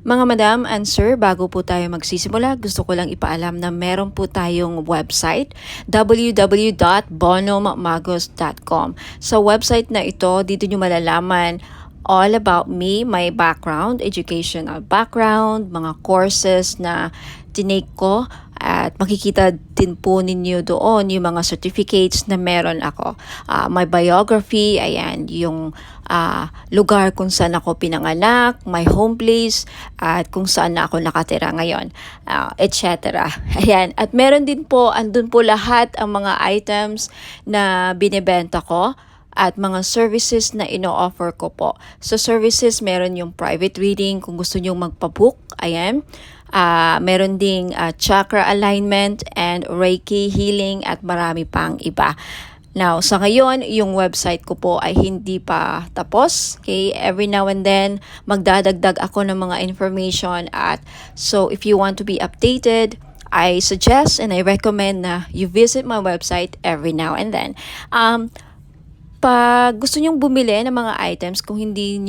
Mga madam and sir, bago po tayo magsisimula, gusto ko lang ipaalam na meron po tayong website, www.bonommagos.com. Sa website na ito, dito nyo malalaman all about me, my background, educational background, mga courses na tinake ko, at makikita din po ninyo doon yung mga certificates na meron ako. My biography, ayan, yung lugar kung saan ako pinanganak, my home place, at kung saan na ako nakatira ngayon, etc. Ayan, at meron din po, andun po lahat ang mga items na binibenta ko at mga services na ino-offer ko po. So services, meron yung private reading kung gusto nyo magpabook, ayan. Meron ding chakra alignment and Reiki healing at marami pang iba. Now, sa ngayon, yung website ko po ay hindi pa tapos. Okay? Every now and then, magdadagdag ako ng mga information. At so, if you want to be updated, I suggest and I recommend na you visit my website every now and then. Pag gusto nyong bumili ng mga items, kung hindi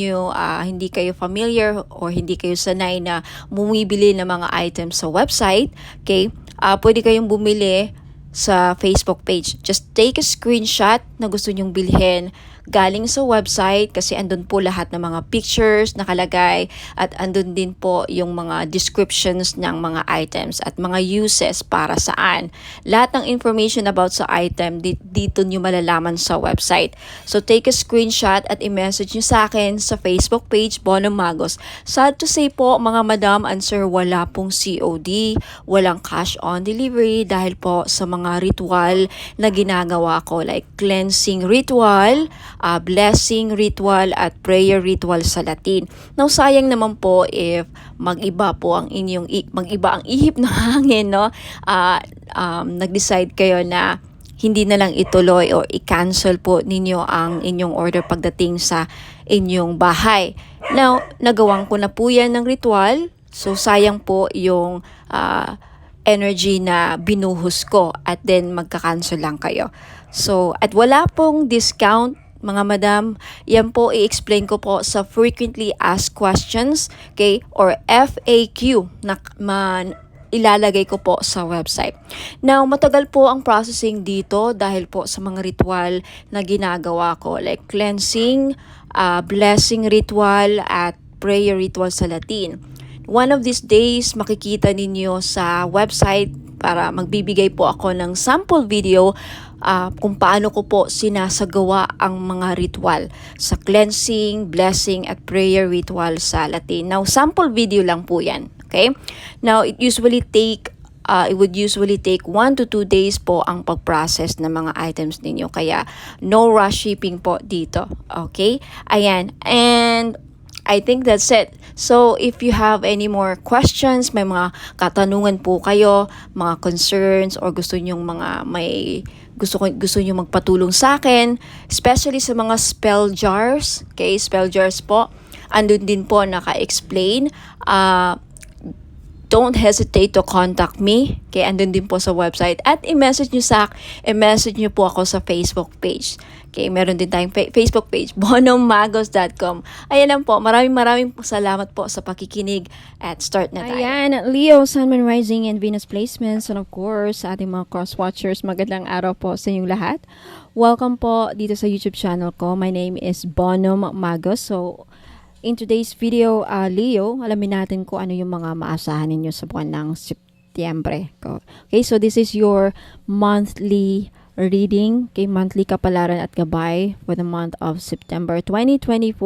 kayo familiar or hindi kayo sanay na bumibili ng mga items sa website, okay, pwede kayong bumili sa Facebook page. Just take a screenshot na gusto nyong bilhin galing sa website kasi andun po lahat ng mga pictures nakalagay at andun din po yung mga descriptions ng mga items at mga uses para saan. Lahat ng information about sa item dito nyo malalaman sa website. So take a screenshot at i-message nyo sa akin sa Facebook page Bono Magos. Sad to say po mga madam and sir, wala pong COD, walang cash on delivery dahil po sa mga ritual na ginagawa ko like cleansing ritual, blessing ritual at prayer ritual sa Latin. Now sayang naman po if mag-iba ang ihip ng hangin, no? Nag-decide kayo na hindi na lang ituloy o i-cancel po ninyo ang inyong order pagdating sa inyong bahay. Now, nagawang ko na po yan ng ritual. So sayang po yung energy na binuhos ko at then magka-cancel lang kayo. So, at wala pong discount mga madam, yan po i-explain ko po sa frequently asked questions, okay, or FAQ na ilalagay ko po sa website. Now, matagal po ang processing dito dahil po sa mga ritual na ginagawa ko like cleansing, blessing ritual at prayer ritual sa Latin. One of these days, makikita ninyo sa website para magbibigay po ako ng sample video kung paano ko po sinasagawa ang mga ritual sa cleansing, blessing at prayer ritual sa Latin. Now, sample video lang po yan. Okay? Now, it would usually take 1 to 2 days po ang pag-process ng mga items ninyo. Kaya, no rush shipping po dito. Okay? Ayan. And I think that's it. So, if you have any more questions, may mga katanungan po kayo, mga concerns, or gusto nyo magpatulong sa akin, especially sa mga spell jars, okay, spell jars po, andun din po naka-explain. Don't hesitate to contact me. Okay, andun din po sa website. At i-message nyo po ako sa Facebook page. Okay, meron din tayong Facebook page, bonommagos.com. Ayan lang po. Maraming salamat po sa pakikinig at start na tayo. Ayan, Leo, Sun, Moon, Rising, and Venus placements. And of course, sa ating mga cross-watchers, magandang araw po sa inyong lahat. Welcome po dito sa YouTube channel ko. My name is Bonom Magos. So, in today's video, Leo, alamin natin kung ano yung mga maasahan ninyo sa buwan ng Setyembre. Okay, so this is your monthly reading, okay, monthly Kapalaran at Gabay for the month of September 2024.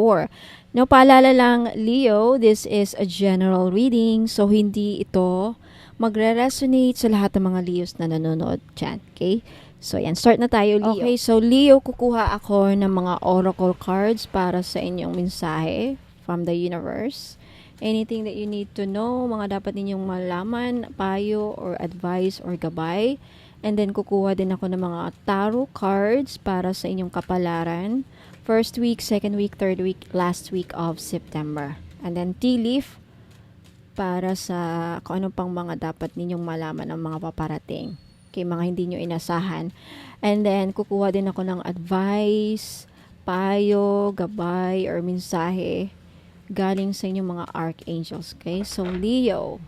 Now, paalala lang, Leo, this is a general reading, so hindi ito magre-resonate sa lahat ng mga Leos na nanonood dyan, okay? So, yan, start na tayo, Leo. Okay, so Leo, kukuha ako ng mga oracle cards para sa inyong mensahe from the universe. Anything that you need to know, mga dapat ninyong malaman, payo or advice or gabay. And then, kukuha din ako ng mga tarot cards para sa inyong kapalaran. First week, second week, third week, last week of September. And then, tea leaf para sa kung ano pang mga dapat ninyong malaman ng mga paparating. Okay, mga hindi nyo inasahan. And then, kukuha din ako ng advice, payo, gabay, or mensahe galing sa inyong mga archangels. Okay? So, Leo,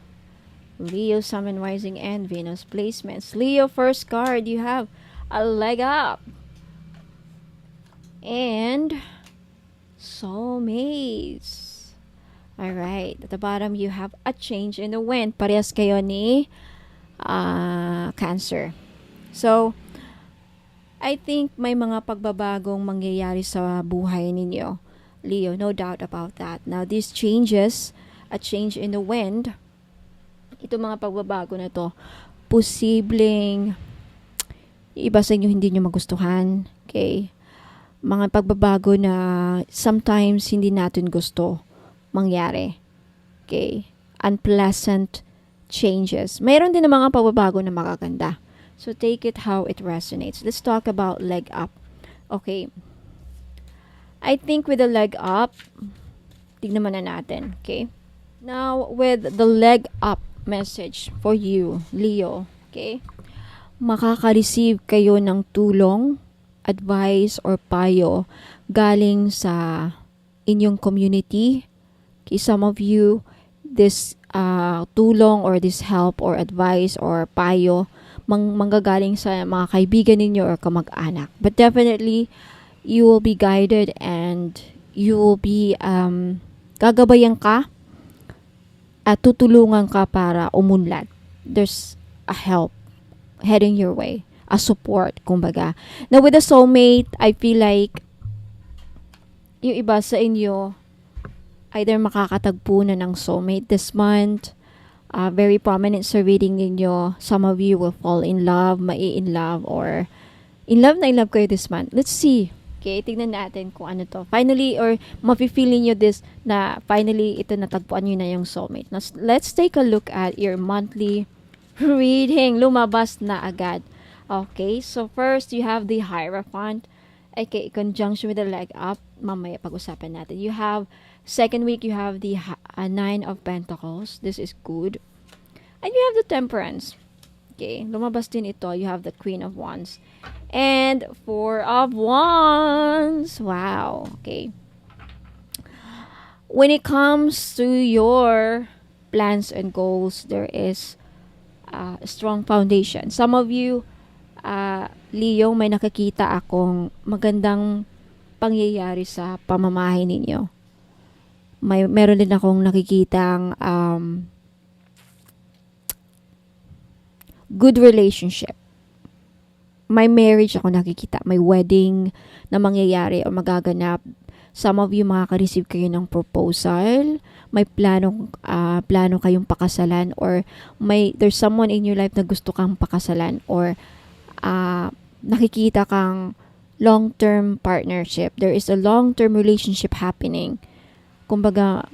Sun, Moon, Rising, and Venus placements. Leo, first card, you have a leg up. And soulmates. Alright. At the bottom, you have a change in the wind. Parehas kayo ni Cancer. So, I think may mga pagbabagong mangyayari sa buhay ninyo, Leo. No doubt about that. Now, these changes, a change in the wind, ito mga pagbabago na to, posibleng iba sa inyo hindi nyo magustuhan. Okay? Mga pagbabago na sometimes hindi natin gusto mangyari. Okay? Unpleasant changes. Mayroon din ng mga pagbabago na makaganda. So, take it how it resonates. Let's talk about leg up. Okay. I think with the leg up, tignan muna natin. Okay. Now, with the leg up message for you, Leo. Okay. Makaka-receive kayo ng tulong, advice, or payo galing sa inyong community. Okay. Some of you, this tulong or this help or advice or payo manggagaling sa mga kaibigan ninyo or kamag-anak. But definitely, you will be guided and you will be gagabayan ka at tutulungan ka para umunlad. There's a help heading your way. A support, kumbaga. Now, with a soulmate, I feel like yung iba sa inyo either makakatagpo na ng soulmate this month. Very prominent sa reading ninyo. Some of you will fall in love, in love, or in love na in love kayo this month. Let's see. Okay, tignan natin kung ano to. Finally, or mafe-feeling nyo this na finally ito natagpuan nyo na yung soulmate. Now, let's take a look at your monthly reading. Lumabas na agad. Okay, so first you have the Hierophant. Okay, conjunction with the leg up. Mamaya pag-usapan natin. You have second week, you have the Nine of Pentacles. This is good. And you have the Temperance. Okay, lumabas din ito. You have the Queen of Wands. And Four of Wands. Wow. Okay. When it comes to your plans and goals, there is a strong foundation. Some of you, Leo, may nakikita akong magandang pangyayari sa pamamahay ninyo. Meron din akong nakikitang good relationship. May marriage ako nakikita. May wedding na mangyayari o magaganap. Some of you makaka-receive kayo ng proposal. May plano kayong pakasalan, or there's someone in your life na gusto kang pakasalan, or nakikita kang long-term partnership. There is a long-term relationship happening. Kumbaga,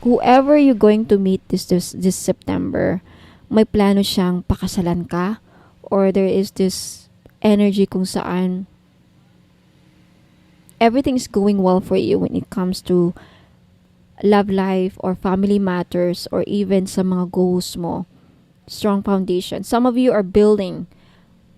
whoever you're going to meet this September, may plano siyang pakasalan ka, or there is this energy kung saan everything is going well for you when it comes to love life or family matters or even sa mga goals mo. Strong foundation. Some of you are building.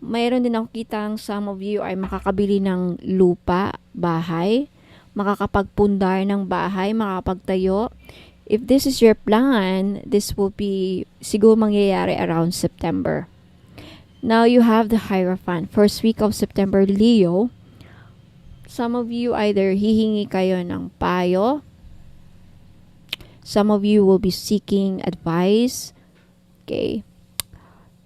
Mayroon din ako kitang some of you ay makakabili ng lupa, bahay, makakapagpundar ng bahay, makakapagtayo. If this is your plan, this will be siguro mangyayari around September. Now you have the Hierophant. First week of September, Leo. Some of you either hihingi kayo ng payo. Some of you will be seeking advice. Okay.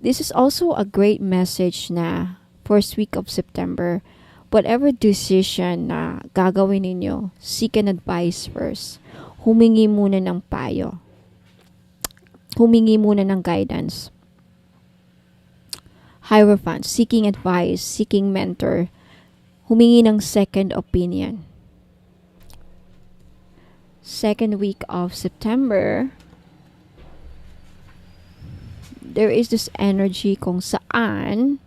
This is also a great message na first week of September, whatever decision na gagawin ninyo, seek an advice first. Humingi muna ng payo. Humingi muna ng guidance. Hierophant, seeking advice, seeking mentor. Humingi ng second opinion. Second week of September, there is this energy kung saan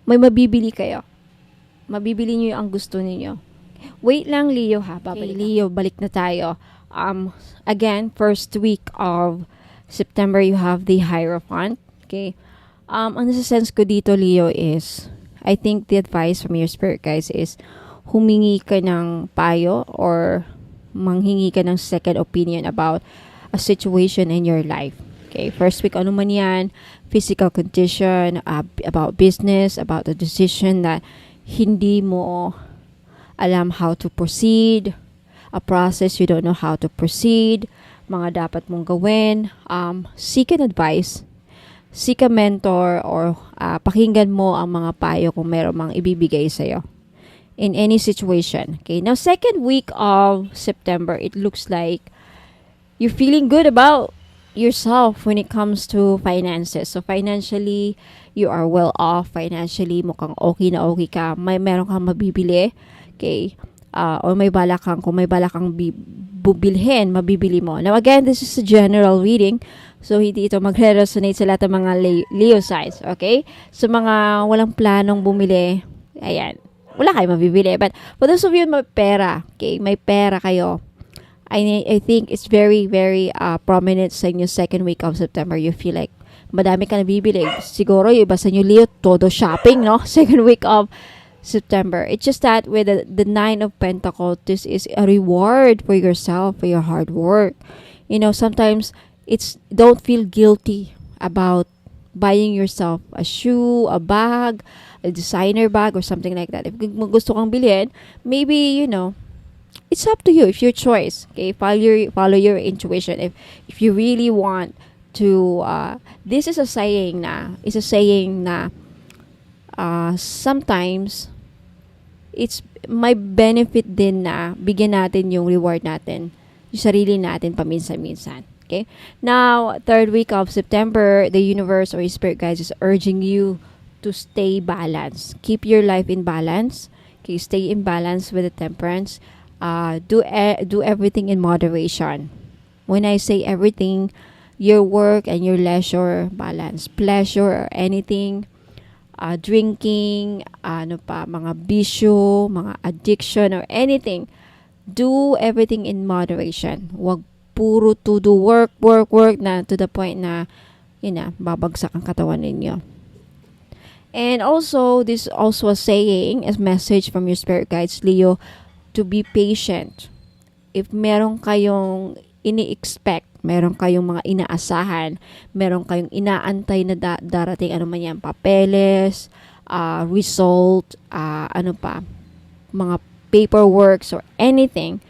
may mabibili kayo. Mabibili nyo ang gusto ninyo. Wait lang, Leo, ha? Babalik. Okay, Leo, balik na tayo. Again, first week of September, you have the Hierophant. Okay. Ang nasa-sense ko dito, Leo, is I think the advice from your spirit guys is humingi ka ng payo or manghingi ka ng second opinion about a situation in your life. Okay, first week, ano man yan, physical condition, about business, about the decision that hindi mo alam how to proceed, a process you don't know how to proceed, mga dapat mong gawin, seek an advice, seek a mentor, or pakinggan mo ang mga payo kung meron mang ibibigay sa'yo in any situation. Okay, now second week of September, it looks like you're feeling good about yourself when it comes to finances. So financially, you are well off. Financially, mukhang okay na okay ka. Meron kang mabibili. Okay, or kung may balak kang bubilhin, mabibili mo. Now again, this is a general reading. So, hindi ito magre-resonate sa lahat ng mga Leo signs. Okay? So, mga walang planong bumili, ayan, wala kayo mabibili. But for those of you may pera, okay, may pera kayo, I think it's very, very prominent sa inyo second week of September. You feel like madami ka nabibili. Siguro yung iba sa inyo, Leo, todo shopping, no? Second week of September. It's just that with the Nine of Pentacles, this is a reward for yourself, for your hard work. You know, sometimes don't feel guilty about buying yourself a shoe, a bag, a designer bag, or something like that. If gusto kang bilhin, maybe, you know, it's up to you. It's your choice. Okay, follow your intuition. If you really want to, this is a saying na. It's a saying na. Sometimes it's may benefit din na bigyan natin yung reward natin, yung sarili natin paminsan-minsan. Okay? Now, third week of September, the universe or spirit guides is urging you to stay balanced. Keep your life in balance. Okay, stay in balance with the temperance. Do everything in moderation. When I say everything, your work and your leisure balance. Pleasure or anything, drinking, mga bisyo, mga addiction or anything. Do everything in moderation. Wag puro to do work na to the point na babagsak ang katawan ninyo. And also, this is also a saying, a message from your spirit guides, Leo, to be patient. If meron kayong ini-expect, meron kayong mga inaasahan, meron kayong inaantay na darating, ano man yan, papeles, result, mga paperworks or anything,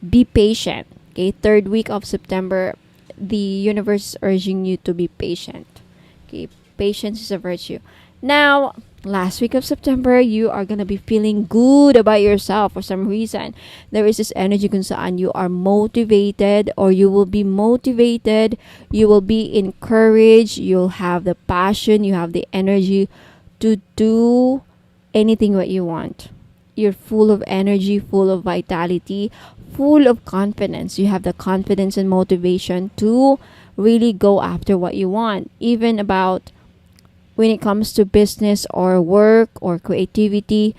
be patient. Okay, third week of September, the universe is urging you to be patient. Okay, patience is a virtue. Now, last week of September, you are gonna be feeling good about yourself for some reason. There is this energy kung saan you are motivated or you will be motivated, you will be encouraged, you'll have the passion, you have the energy to do anything what you want. You're full of energy, full of vitality, full of confidence. You have the confidence and motivation to really go after what you want. Even about when it comes to business or work or creativity,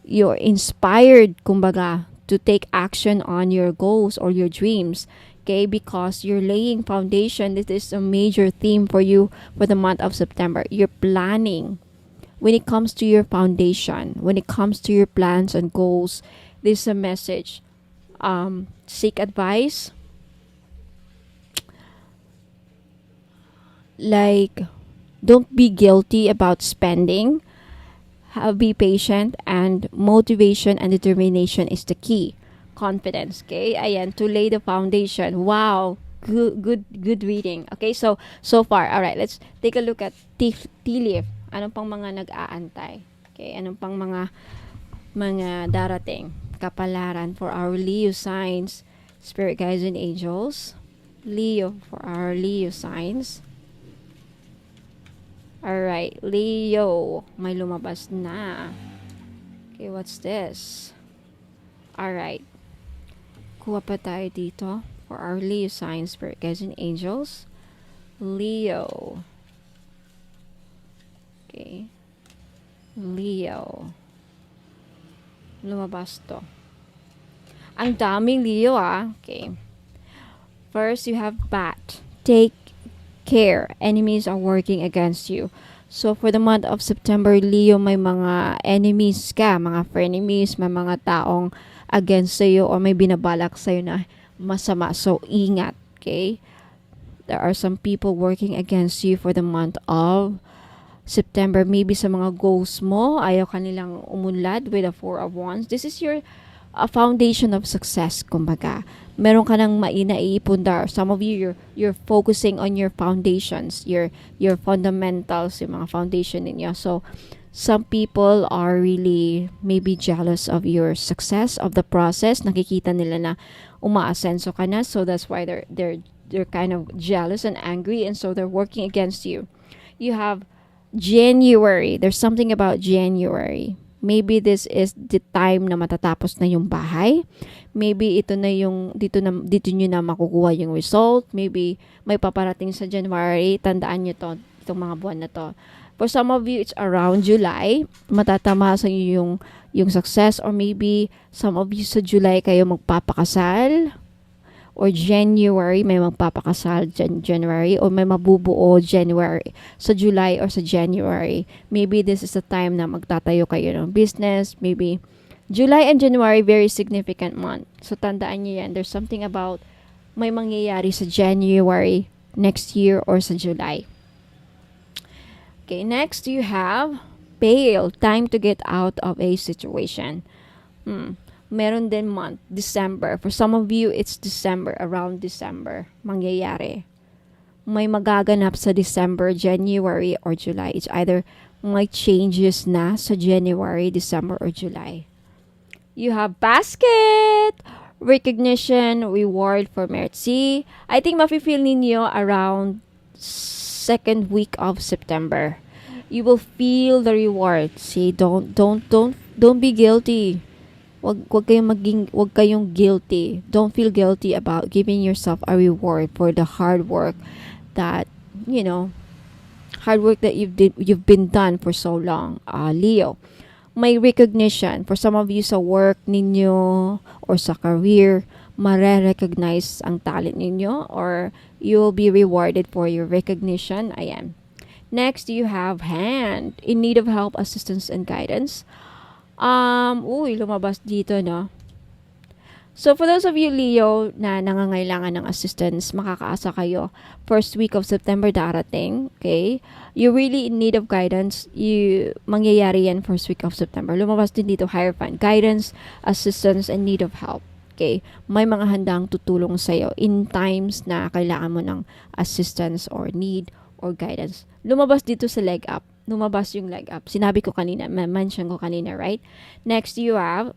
you're inspired, kumbaga, to take action on your goals or your dreams. Okay, because you're laying foundation. This is a major theme for you for the month of September. You're planning. When it comes to your foundation, when it comes to your plans and goals, this is a message. Seek advice. Like, don't be guilty about spending. Be patient, and motivation and determination is the key. Confidence, okay? Ayan, to lay the foundation. Wow, good reading. Okay, so far, all right, let's take a look at tea leaf. Anong pang mga nag-aantay? Okay, anong pang mga darating? Kapalaran for our Leo signs, spirit guides and angels. Leo for our Leo signs. Alright, Leo. May lumabas na. Okay, what's this? Alright. Kuha pa tayo dito for our Leo signs, spirit guides and angels. Leo. Okay. Leo. Lumabas to. Ang daming Leo, Okay. First, you have bat. Take care. Enemies are working against you. So, for the month of September, Leo, may mga enemies ka, mga frenemies, may mga taong against sa'yo or may binabalak sa'yo na masama. So, ingat, okay? There are some people working against you for the month of September. Maybe sa mga goals mo, ayaw kanilang umunlad with a Four of Wands. This is your a foundation of success, kumbaga. Meron ka nang naiipundar. Some of you, you're focusing on your foundations, your fundamentals, yung mga foundation ninyo. So, some people are really maybe jealous of your success of the process. Nakikita nila na umaasenso ka na, so that's why they're kind of jealous and angry, and so they're working against you. You have January. There's something about January. Maybe this is the time na matatapos na yung bahay. Maybe ito na yung dito nyo na makukuha yung result. Maybe may paparating sa January. Tandaan nyo to, itong mga buwan na to. For some of you, it's around July. Matatama sa inyo yung success, or maybe some of you sa July kayo magpapakasal, or January may magpapakasal January, or may mabubuo January sa July or sa January. Maybe this is the time na magtatayo kayo ng business. Maybe July and January, very significant month. So tandaan niyo yan. There's something about may mangyayari sa January next year or sa July. Okay, next you have bail, time to get out of a situation. Meron din month, December. For some of you, it's December, around December, mangyayari. May magaganap sa December, January, or July. It's either may changes na sa January, December, or July. You have basket, recognition, reward for merit. See, I think mafe-feel ninyo around second week of September. You will feel the reward. See, don't be guilty. Wag kayong guilty. Don't feel guilty about giving yourself a reward for the hard work that, hard work that you've been done for so long. Leo, may recognition for some of you sa work ninyo or sa career. Mare-recognize ang talent ninyo, or you will be rewarded for your recognition. Ayan. Next, you have hand, in need of help, assistance, and guidance. Lumabas dito, no? So, for those of you, Leo, na nangangailangan ng assistance, makakaasa kayo. First week of September darating, okay? You're really in need of guidance. Mangyayari yan first week of September. Lumabas din dito, Hierophant. Guidance, assistance, and need of help. Okay? May mga handang tutulong sa'yo in times na kailangan mo ng assistance or need or guidance. Lumabas dito sa leg up. Lumabas yung leg up. Sinabi ko kanina, mention ko kanina, right? Next, you have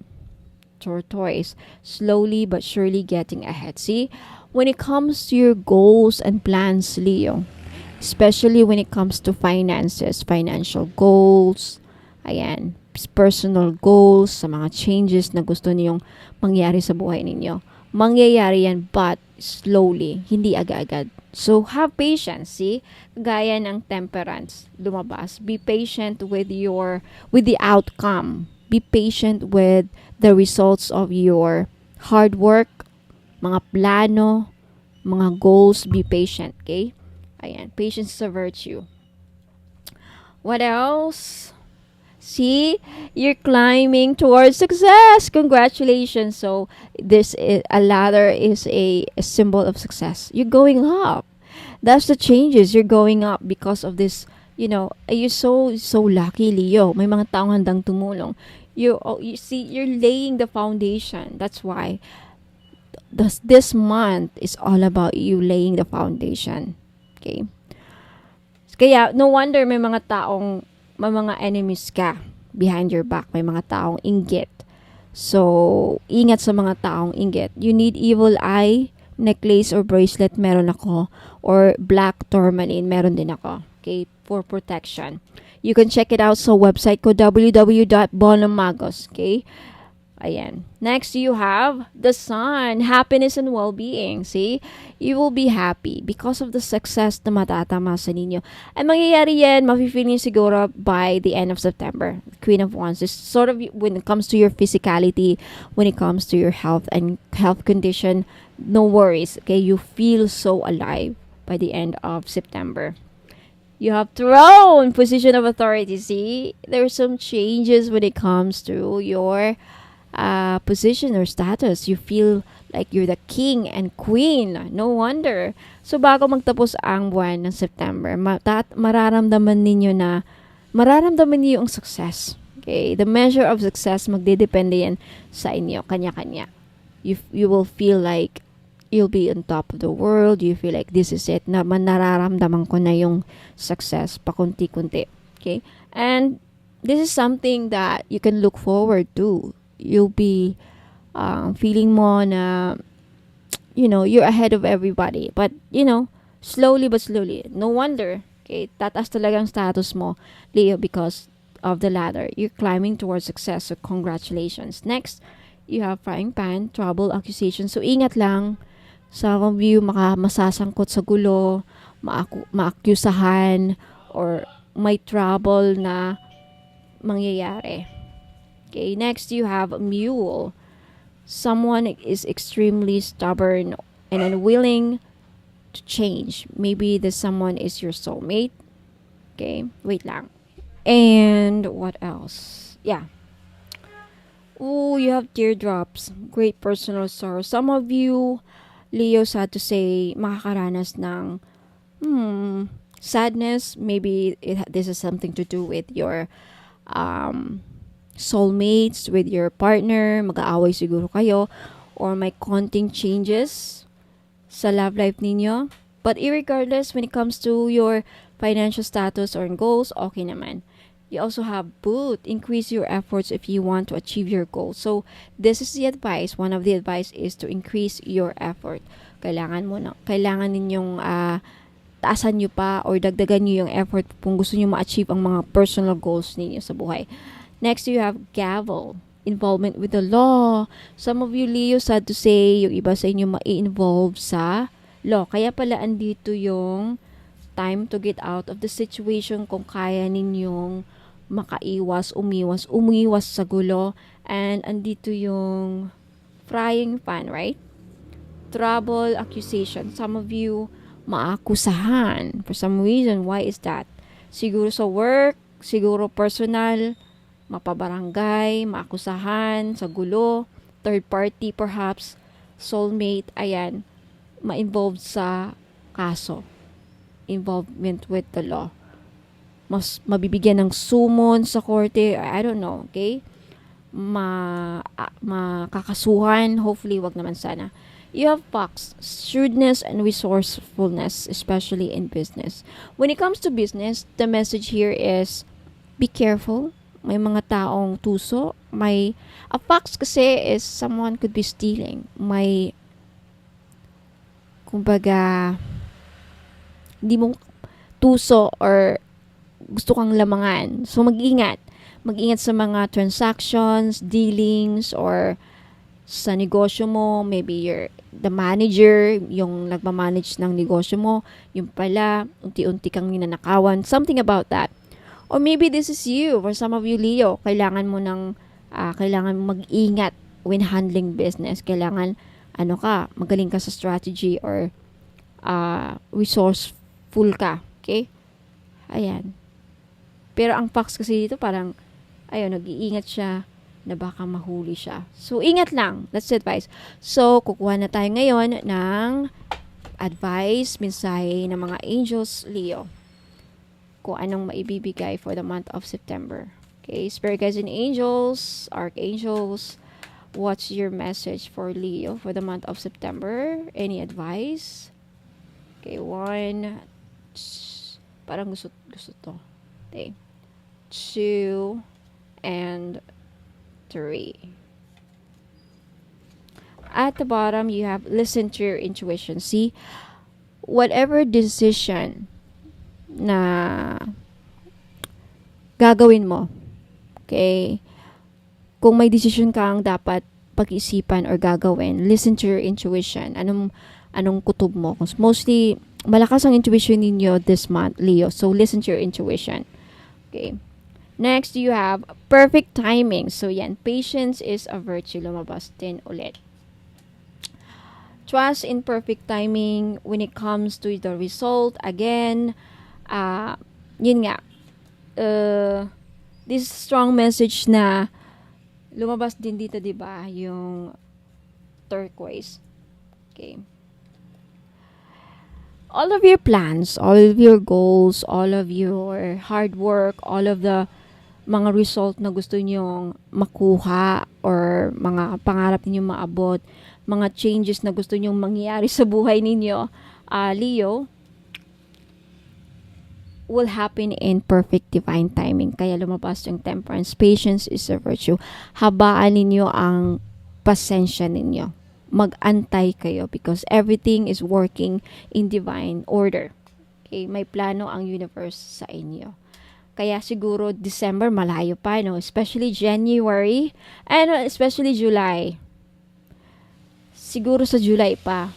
tortoise. Slowly but surely getting ahead. See, when it comes to your goals and plans, Leo, especially when it comes to finances, financial goals, ayan, personal goals, sa mga changes na gusto niyong mangyari sa buhay ninyo. Mangyayari yan, but slowly, hindi agad-agad. So, have patience, see? Gaya ng temperance, lumabas. Be patient with the outcome. Be patient with the results of your hard work, mga plano, mga goals. Be patient, okay? Ayan, patience is a virtue. What else? See, you're climbing towards success. Congratulations. So, a ladder is a symbol of success. You're going up. That's the changes. You're going up because of this. You're so lucky, Leo. May mga taong handang tumulong. You see, you're laying the foundation. That's why this month is all about you laying the foundation. Okay? Kaya, no wonder may mga enemies ka behind your back. May mga taong inggit. So, ingat sa mga taong inggit. You need evil eye, necklace or bracelet, meron ako. Or black tourmaline, meron din ako. Okay, for protection. You can check it out sa website ko, www.bonomagos. Okay? Ayan. Next, you have the sun, happiness and well-being. See? You will be happy because of the success na matatama sa ninyo. And mangyayari yan, mafe-feel niyo siguro by the end of September. Queen of Wands is sort of when it comes to your physicality, when it comes to your health and health condition, no worries. Okay? You feel so alive by the end of September. You have throne, position of authority. See, there's some changes when it comes to your position or status. You feel like you're the king and queen. No wonder. So, bago magtapos ang buwan ng September, mararamdaman niyo ang success. Okay? The measure of success, magdedepende yan sa inyo, kanya-kanya. You will feel like you'll be on top of the world. You feel like this is it. Na nararamdaman ko na yung success pakunti-kunti. Okay? And this is something that you can look forward to. You'll be feeling mo na, you're ahead of everybody. But, slowly but slowly. No wonder. Okay? Tataas talaga ang status mo, Leo, because of the ladder. You're climbing towards success. So, congratulations. Next, you have frying pan, trouble, accusation. So, ingat lang. Some of you masasangkot sa gulo, maakusahan, or may trouble na mangyayari. Okay, next you have mule. Someone is extremely stubborn and unwilling to change. Maybe this someone is your soulmate. Okay, wait lang. And what else? Yeah. Oh, you have teardrops. Great personal sorrow. Some of you, Leo, sad to say, makakaranas ng sadness. Maybe this is something to do with your soulmates, with your partner. Mag-aaway siguro kayo. Or may konting changes sa love life ninyo. But irregardless, when it comes to your financial status or goals, okay naman. You also have both. Increase your efforts if you want to achieve your goals. So, this is the advice. One of the advice is to increase your effort. Kailangan ninyong taasan nyo pa or dagdagan nyo yung effort kung gusto nyo ma-achieve ang mga personal goals ninyo sa buhay. Next, you have gavel. Involvement with the law. Some of you, Leo, sad to say, yung iba sa inyo ma-involve sa law. Kaya pala andito yung time to get out of the situation kung kaya ninyong umiwas sa gulo. And andito yung frying pan, right? Trouble, accusation. Some of you maakusahan for some reason. Why is that? Siguro sa work, siguro personal, mapabarangay, maakusahan sa gulo, third party perhaps, soulmate, ayan, ma-involved sa kaso. Involvement with the law. Mas mabibigyan ng summon sa korte, I don't know, okay? Makakasuhan, hopefully, wag naman sana. You have fox, shrewdness and resourcefulness, especially in business. When it comes to business, the message here is be careful. May mga taong tuso. A fox kasi is someone could be stealing. Kumbaga, hindi mo tuso or gusto kang lamangan. So, mag-ingat. Mag-ingat sa mga transactions, dealings, or sa negosyo mo. Maybe you're the manager, yung nagmamanage ng negosyo mo. Yung pala, unti-unti kang ninanakawan. Something about that. Or maybe this is you. For some of you, Leo, kailangan mag-ingat when handling business. Kailangan, magaling ka sa strategy or resourceful ka. Okay? Ayan. Pero ang fox kasi dito parang, nag-iingat siya na baka mahuli siya. So, ingat lang. That's the advice. So, kukuha na tayo ngayon ng advice, mensahe ng mga angels, Leo. Kung anong maibibigay for the month of September. Okay, spirit guides and angels, archangels, what's your message for Leo for the month of September? Any advice? Okay, parang gusto to. Okay. 2 and 3. At the bottom, you have listen to your intuition. See, whatever decision na gagawin mo, okay, kung may decision kang dapat pag-isipan or gagawin, listen to your intuition. Anong kutob mo? Mostly, malakas ang intuition ninyo this month, Leo. So, listen to your intuition. Okay. Next, you have perfect timing. So, yan. Patience is a virtue. Lumabas din ulit. Trust in perfect timing when it comes to the result. Again, yun nga, this strong message na lumabas din dito, 'di ba, yung turquoise. Okay. All of your plans, all of your goals, all of your hard work, all of the mga result na gusto nyong makuha or mga pangarap ninyong maabot, mga changes na gusto nyong mangyari sa buhay ninyo, Leo, will happen in perfect divine timing. Kaya lumabas yung temperance. Patience is a virtue. Habaan ninyo ang pasensya ninyo. Mag-antay kayo because everything is working in divine order. Okay, may plano ang universe sa inyo. Kaya siguro December malayo pa, no? Especially January and especially July. Siguro sa July pa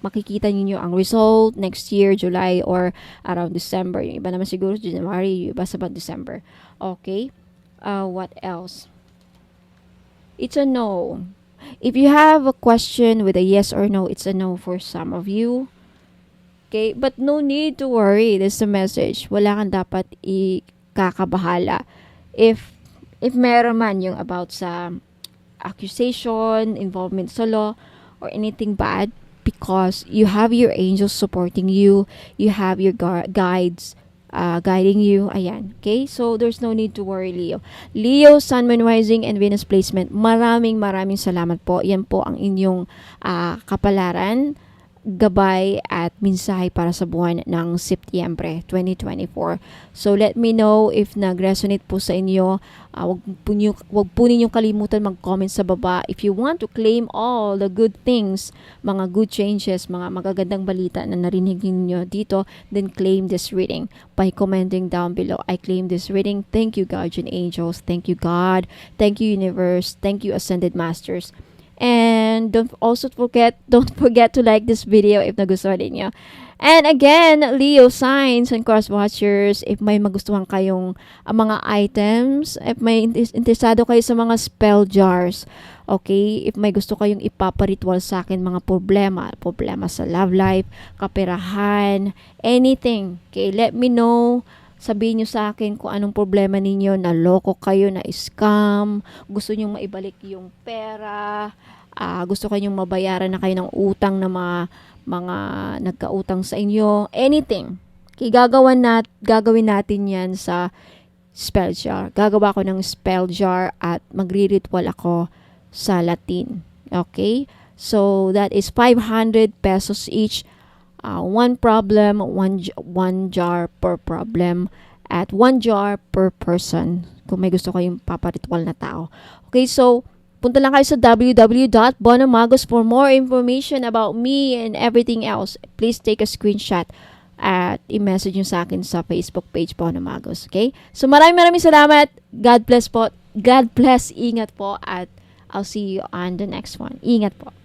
makikita niyo ang result next year, July or around December. Yung iba naman siguro January, yung iba sa December. Okay? What else? It's a no. If you have a question with a yes or no, it's a no for some of you. Okay? But no need to worry. This is the message. Wala kang dapat ikakabahala. If meron man yung about sa accusation, involvement sa law, or anything bad, because you have your angels supporting you, you have your guides guiding you. Ayan. Okay? So, there's no need to worry, Leo. Leo, Sun, Moon, Rising, and Venus placement. Maraming salamat po. Yan po ang inyong kapalaran, gabay, at mensahe para sa buwan ng Setyembre 2024. So, let me know if nag-resonate po sa inyo. Wag po ninyong kalimutan mag-comment sa baba. If you want to claim all the good things, mga good changes, mga magagandang balita na narinig niyo dito, then claim this reading by commenting down below. I claim this reading. Thank you, guardian angels. Thank you, God. Thank you, universe. Thank you, ascended masters. And don't forget to like this video if nagustuhan niyo. And again, Leo signs and cross watchers, if may magustuhan kayong mga items, if may interesado kayo sa mga spell jars, okay, if may gusto kayong ipaparitual sa akin, mga problema sa love life, kaperahan, anything, okay, let me know. Sabihin nyo sa akin kung anong problema ninyo, naloko kayo, na scam, gusto nyo maibalik yung pera, gusto kayong mabayaran na kayo ng utang na mga nagkautang sa inyo, anything. Okay, gagawin natin yan sa spell jar. Gagawa ko ng spell jar at magre-ritual ako sa Latin. Okay? So, that is 500 pesos each. One problem, one jar per problem, at one jar per person kung may gusto kayong paparitual na tao. Okay, so punta lang kayo sa www.bonomagos for more information about me and everything else. Please take a screenshot at i-message nyo sa akin sa Facebook page Bonomagos. Okay, so maraming salamat. God bless po. God bless. Ingat po, at I'll see you on the next one. Ingat po.